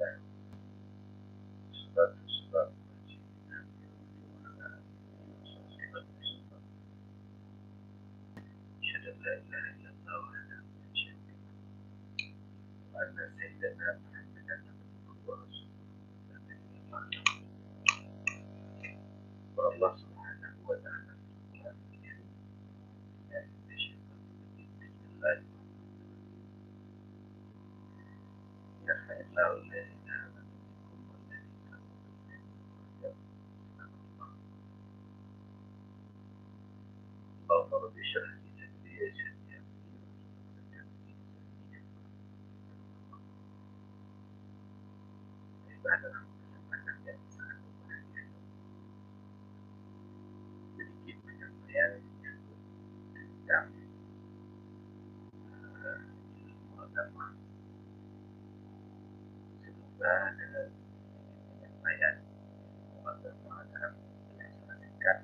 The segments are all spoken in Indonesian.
suatu Allah Subhanahu wa taala. اللهم رب اشرح لي صدري ويسر لي امري بعد kesempatan yang sangat berbahagia sedikit penyampaian tentang ilmu agama. Semoga dengan penyampaian ilmu agama dalam yang sangat singkat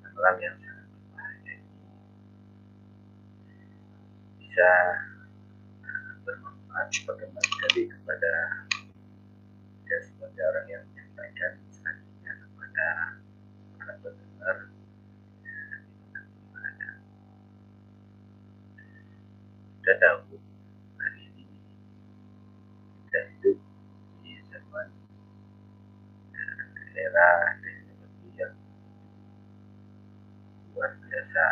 dalam yang sangat berbahagia ini bisa bermanfaat bagaimana sekali kepada saya sebagai orang yang menyampaikan selanjutnya kepada para pendengar. Kita tahu hari ini kita hidup di zaman era teknologi yang luar biasa,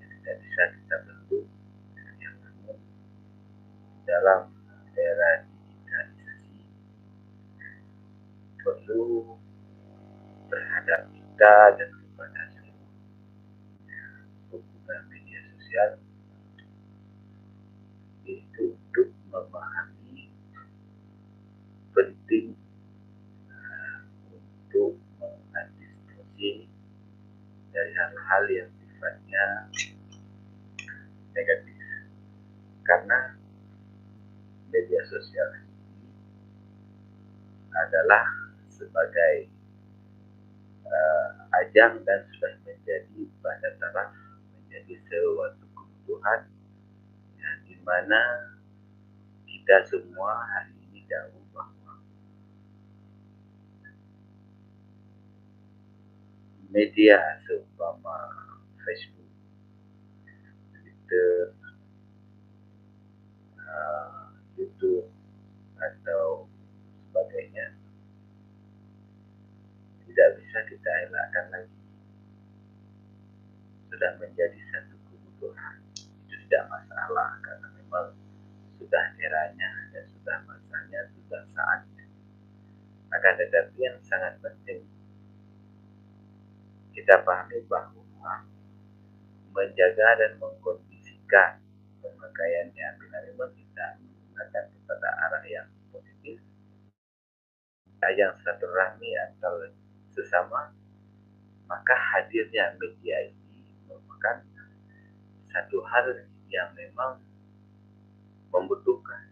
yang tidak bisa kita bendung dengan yang namun dalam era digitalisasi perlu terhadap kita dan kepada seluruh pengguna media sosial itu untuk memahami penting untuk mengantisipasi dari hal-hal yang sifatnya negatif, karena media sosial ini adalah sebagai ajang dan sudah menjadi pada taraf menjadi suatu kebutuhan yang dimana kita semua hari ini tahu bahwa media seumpama Facebook, Twitter, YouTube atau sebagainya tidak bisa kita elakkan lagi, sudah menjadi satu kebutuhan. Itu tidak masalah karena memang sudah eranya dan sudah masanya, sudah saatnya. Akan tetapi yang sangat penting kita pahami bahwa menjaga dan mengkondisikan pemakaiannya bila memang kita menggunakan kepada arah yang positif, yang silaturahmi antar sesama, maka hadirnya media ini merupakan satu hal yang memang membutuhkan.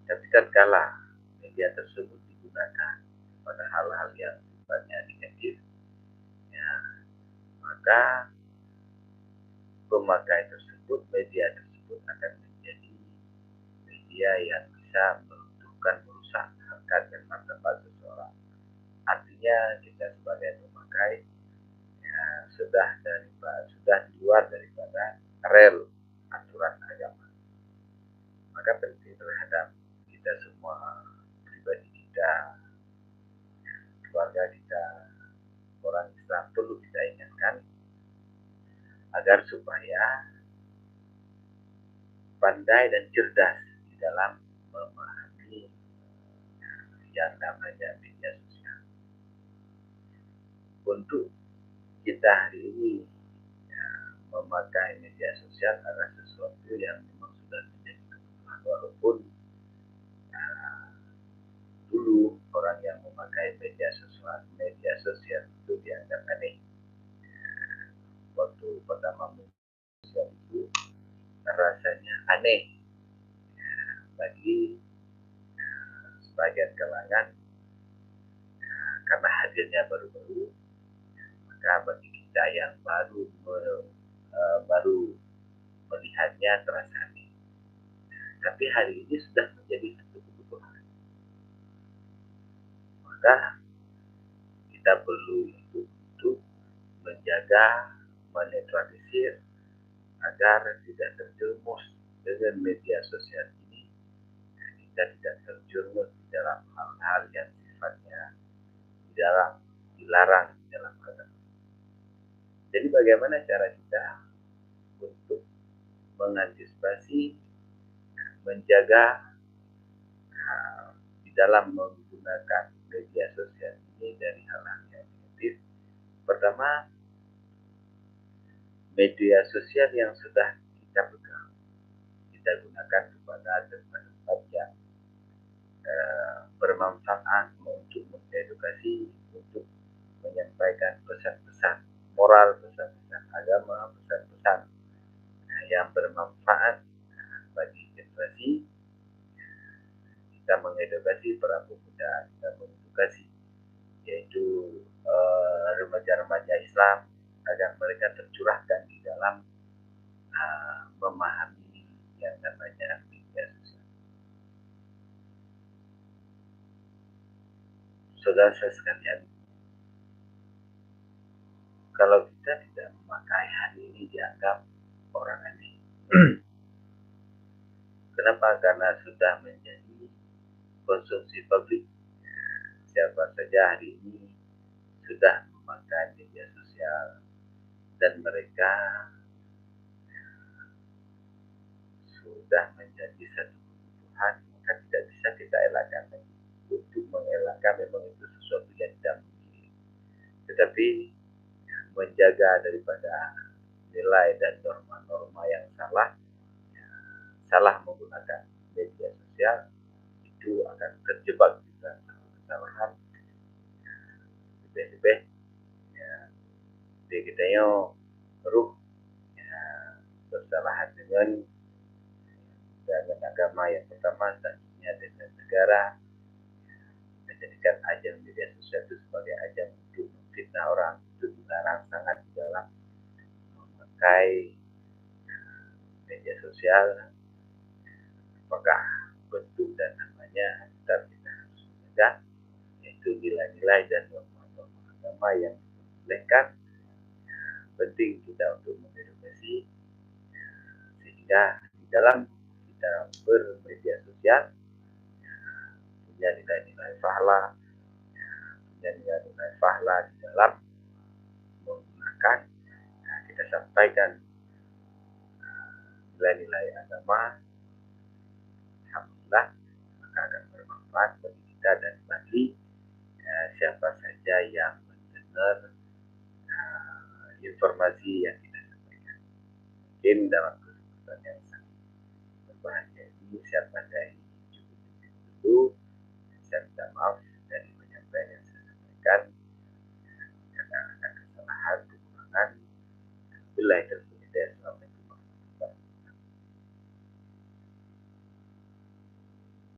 Tapi tatkala media tersebut digunakan pada hal-hal yang sifatnya negatif, ya, maka pemakai tersebut, media tersebut akan menjadi media yang bisa meruntuhkan, merusak harkat dan martabat seseorang. Artinya kita sebagai pemakai ya, sudah di luar daripada rel aturan agama. Maka penting terhadap kita semua, pribadi kita, keluarga kita, orang Islam, perlu kita ingatkan agar supaya pandai dan cerdas di dalam memahami yang namanya media sosial. Untuk kita hari ini ya, memakai media sosial adalah sesuatu yang memang sudah menjadi kebutuhan, walaupun dulu orang yang memakai media sosial itu dianggap aneh. Waktu pertama sosial itu rasanya aneh bagi sebagian kalangan karena hadirnya baru-baru, maka bagi kita yang baru melihatnya terasa aneh. tapi hari ini sudah menjadi satu kebutuhan. Maka kita perlu itu untuk menjaga, menetralisir agar tidak terjerumus dengan media sosial ini. Kita tidak terjerumus di dalam hal-hal yang sifatnya dilarang di dalam agama. Jadi bagaimana cara kita untuk mengantisipasi, menjaga di dalam menggunakan media sosial ini dari hal-hal yang negatif? Pertama, media sosial yang sudah kita pegang, kita gunakan kepada tempat-tempat yang bermanfaat untuk mengedukasi, untuk menyampaikan pesan-pesan moral, pesan-pesan agama, pesan-pesan yang bermanfaat bagi generasi. Kita mengedukasi para pemuda, kita mengedukasi yaitu remaja-remaja Islam agar mereka tercurahkan di dalam memahami yang namanya media sosial. Saudara sekalian, kalau kita tidak memakai hari ini dianggap orang aneh. Kenapa? Karena sudah menjadi konsumsi publik. Siapa saja hari ini sudah memakai media sosial dan mereka sudah menjadi satu kebutuhan, maka tidak bisa kita elakkan lagi. Untuk mengelakkan memang itu sesuatu yang tidak mungkin. Tetapi menjaga daripada nilai dan norma-norma yang salah menggunakan media sosial, itu akan terjebak di dalam satu kesalahan. Lebih-lebih ya, kita ruh ya, bersalahan dengan agama yang pertama, selanjutnya dengan negara, menjadikan ajang media sosial itu sebagai ajang untuk memfitnah orang. Itu dilarang sangat di dalam memakai media sosial. Apakah bentuk dan namanya, tetap kita harus menjaga, yaitu nilai-nilai dan norma-norma agama yang diperbolehkan. Penting kita untuk mengedukasi sehingga di dalam kita bermedia sosial punya nilai-nilai pahala, punya nilai-nilai pahala di dalam menggunakan. Kita sampaikan nilai-nilai agama, alhamdulillah maka akan bermanfaat bagi kita dan bagi siapa saja yang mendengar informasi yang kita sampaikan. Mungkin dalam kesempatan yang sangat berbahagia ini, siapa dari cukup dulu. Saya minta maaf